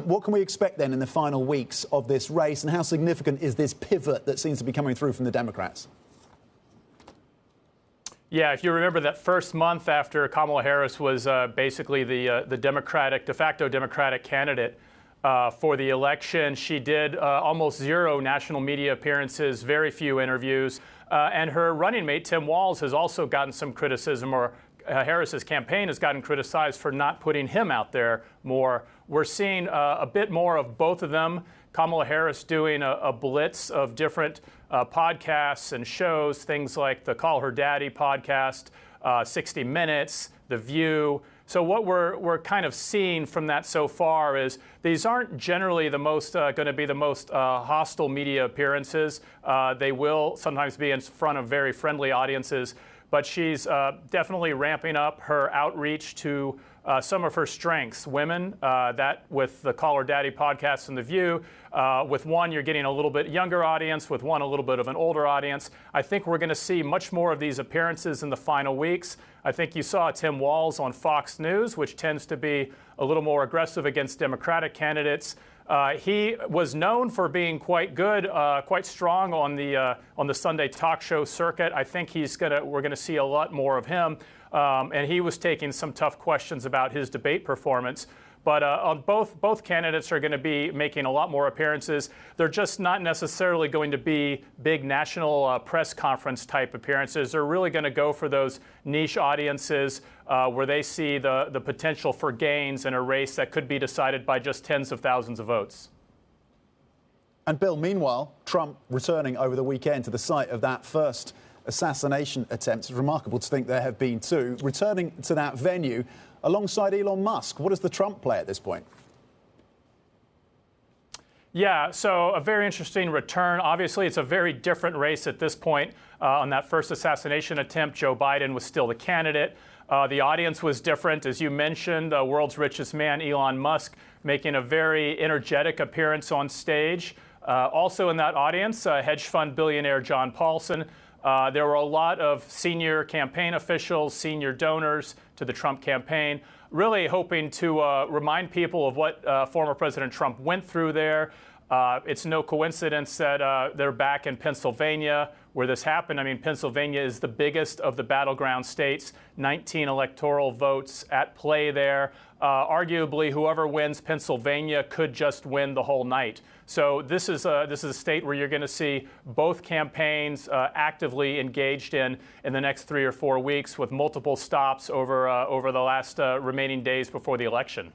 What can we expect then in the final weeks of this race, and how significant is this pivot that seems to be coming through from the Democrats? Yeah, if you remember that first month after Kamala Harris was basically the de facto Democratic candidate for the election, she did almost zero national media appearances, very few interviews, and her running mate, Tim Walz, has also gotten some criticism, or Harris's campaign has gotten criticized for not putting him out there more. We're seeing a bit more of both of them. Kamala Harris doing a blitz of different podcasts and shows, things like the Call Her Daddy podcast, 60 Minutes, The View. So what we're kind of seeing from that so far is these aren't generally the most going to be the most hostile media appearances. They will sometimes be in front of very friendly audiences, but she's definitely ramping up her outreach to some of her strengths. Women, that with the Call Her Daddy podcast and The View, with one you're getting a little bit younger audience, with one a little bit of an older audience. I think we're going to see much more of these appearances in the final weeks. I think you saw Tim Walz on Fox News, which tends to be a little more aggressive against Democratic candidates. He was known for being quite good, quite strong on the Sunday talk show circuit. I think we're gonna see a lot more of him, and he was taking some tough questions about his debate performance. But on both candidates are going to be making a lot more appearances. They're just not necessarily going to be big national press conference type appearances. They're really going to go for those niche audiences where they see the potential for gains in a race that could be decided by just tens of thousands of votes. And Bill, meanwhile, Trump returning over the weekend to the site of that first assassination attempt. It's remarkable to think there have been two. Returning to that venue alongside Elon Musk. What does the Trump play at this point? Yeah, so a very interesting return. Obviously, it's a very different race at this point. On that first assassination attempt, Joe Biden was still the candidate. The audience was different. As you mentioned, the world's richest man, Elon Musk, making a very energetic appearance on stage. Also in that audience, hedge fund billionaire John Paulson. There were a lot of senior campaign officials, senior donors to the Trump campaign, really hoping to remind people of what former President Trump went through there. It's no coincidence that they're back in Pennsylvania where this happened. I mean, Pennsylvania is the biggest of the battleground states, 19 electoral votes at play there. Arguably, whoever wins Pennsylvania could just win the whole night. So this is a state where you're going to see both campaigns actively engaged in the next 3 or 4 weeks, with multiple stops over the last remaining days before the election.